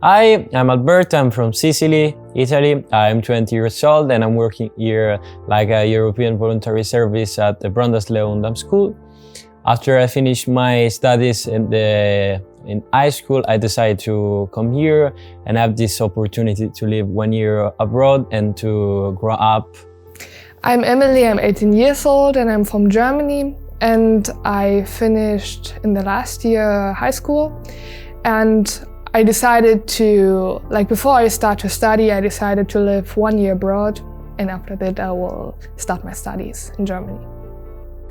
Hi, I'm Alberto. I'm from Sicily, Italy. I'm 20 years old and I'm working here like a European voluntary service at the Brønderslev school. After I finished my studies in high school, I decided to come here and have this opportunity to live 1 year abroad and to grow up. I'm Emily, I'm 18 years old and I'm from Germany, and I finished in the last year high school, and I decided to, before I start to study, I decided to live 1 year abroad, and after that I will start my studies in Germany.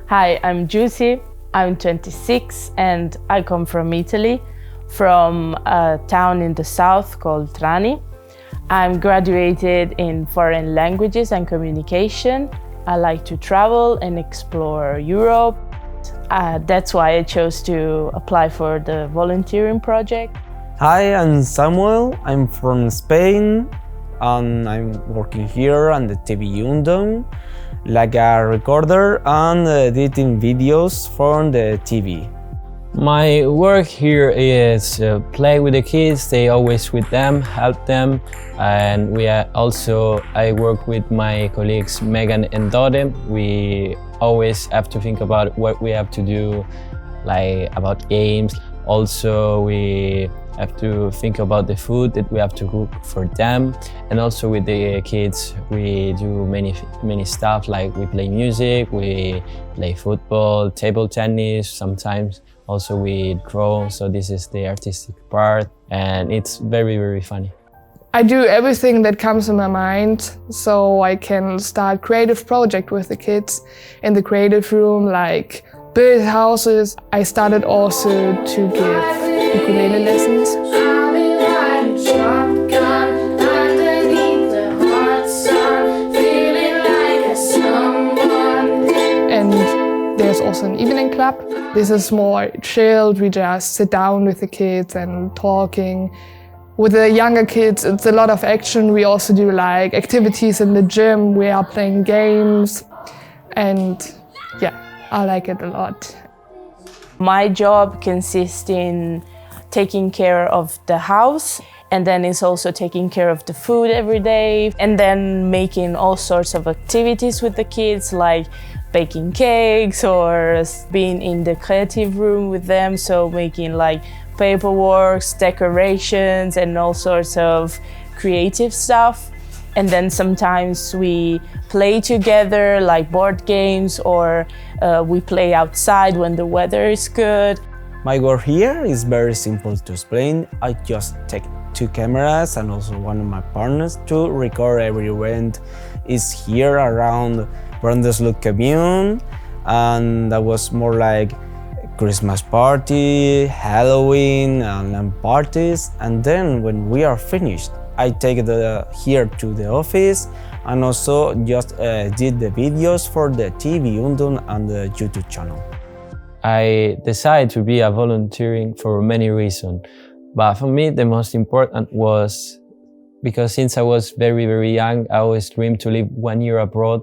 Hi, I'm Giusy. I'm 26 and I come from Italy, from a town in the south called Trani. I'm graduated in foreign languages and communication. I like to travel and explore Europe. That's why I chose to apply for the volunteering project. Hi, I'm Samuel. I'm from Spain and I'm working here on the TVUngdom, like a recorder and editing videos for the TV. My work here is play with the kids, stay always with them, help them, and I work with my colleagues Megan and Dodem. We always have to think about what we have to do, like about games. Also, we have to think about the food that we have to cook for them, and also with the kids we do many stuff, like we play music, we play football, table tennis, sometimes also we draw, so this is the artistic part and it's very funny. I do everything that comes in my mind, so I can start creative project with the kids in the creative room, like build houses. I started also to give ukulele lessons. And there's also an evening club. This is more chilled. We just sit down with the kids and talking. With the younger kids, it's a lot of action. We also do like activities in the gym. We are playing games, and yeah, I like it a lot. My job consists in taking care of the house, and then it's also taking care of the food every day, and then making all sorts of activities with the kids, like baking cakes or being in the creative room with them, so making like paperwork, decorations, and all sorts of creative stuff. And then sometimes we play together, like board games, or we play outside when the weather is good. My work here is very simple to explain. I just take 2 cameras and also one of my partners to record every event is here around Brønderslev commune, and that was more like Christmas party, Halloween, and LAN parties. And then when we are finished, I take it here to the office and also just did the videos for the TVUngdom and the YouTube channel. I decided to be a volunteering for many reasons, but for me the most important was because since I was very young, I always dreamed to live 1 year abroad,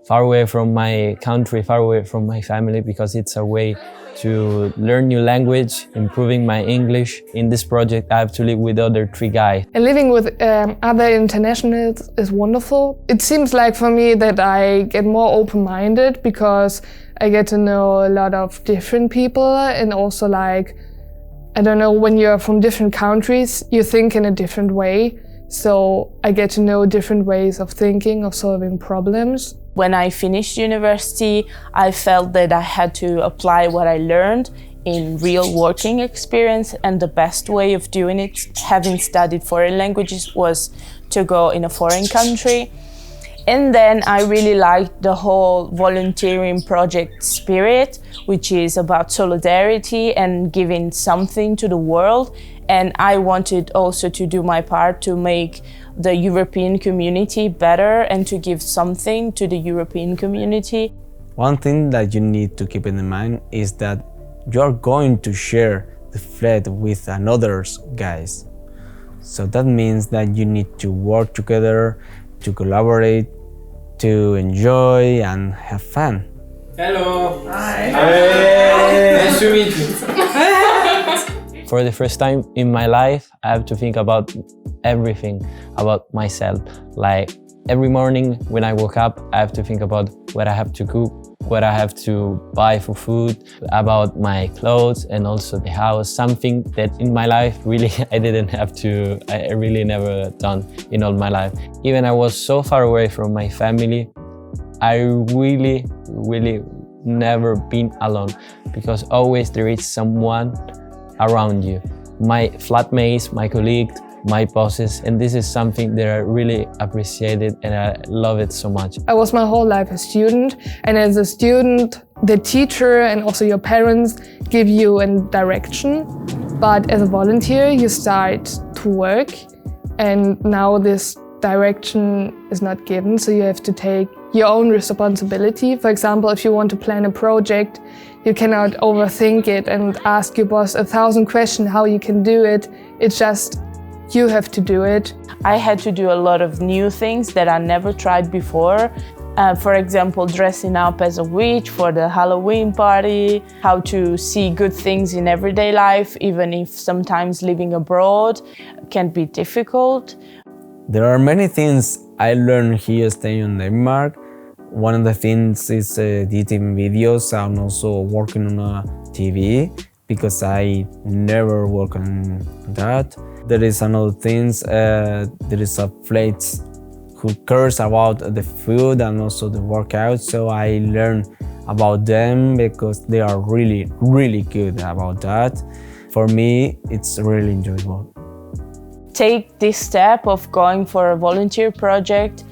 far away from my country, far away from my family, because it's a way to learn new language, improving my English. In this project, I have to live with other 3 guys. And living with other internationals is wonderful. It seems like for me that I get more open-minded because I get to know a lot of different people, and also like, I don't know, when you're from different countries, you think in a different way. So I get to know different ways of thinking, of solving problems. When I finished university, I felt that I had to apply what I learned in real working experience, and the best way of doing it, having studied foreign languages, was to go in a foreign country. And then I really liked the whole volunteering project spirit, which is about solidarity and giving something to the world. And I wanted also to do my part to make the European community better and to give something to the European community. One thing that you need to keep in mind is that you're going to share the flat with others guys. So that means that you need to work together, to collaborate, to enjoy and have fun. Hello! Hi! Hey. Nice to meet you! For the first time in my life, I have to think about everything, about myself. Like every morning when I woke up, I have to think about what I have to cook, what I have to buy for food, about my clothes and also the house, something that in my life really I really never done in all my life. Even I was so far away from my family, I really never been alone, because always there is someone around you. My flatmates, my colleagues, my bosses, and this is something that I really appreciated and I love it so much. I was my whole life a student, and as a student, the teacher and also your parents give you a direction. But as a volunteer, you start to work, and now this direction is not given, so you have to take your own responsibility. For example, if you want to plan a project, you cannot overthink it and ask your boss 1,000 questions how you can do it. It's just you have to do it. I had to do a lot of new things that I never tried before. For example, dressing up as a witch for the Halloween party, how to see good things in everyday life, even if sometimes living abroad can be difficult. There are many things I learned here staying in Denmark. One of the things is editing videos and also working on a TV, because I never work on that. There is another things, there is a place who cares about the food and also the workout, so I learn about them because they are really good about that. For me, it's really enjoyable. Take this step of going for a volunteer project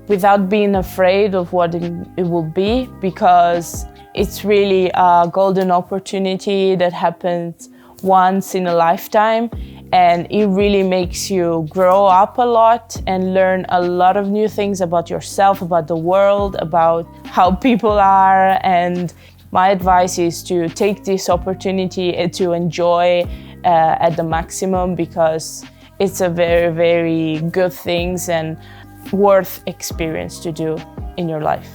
without being afraid of what it will be, because it's really a golden opportunity that happens once in a lifetime, and it really makes you grow up a lot and learn a lot of new things about yourself, about the world, about how people are. And my advice is to take this opportunity and to enjoy at the maximum, because it's a very good thing and worth experience to do in your life.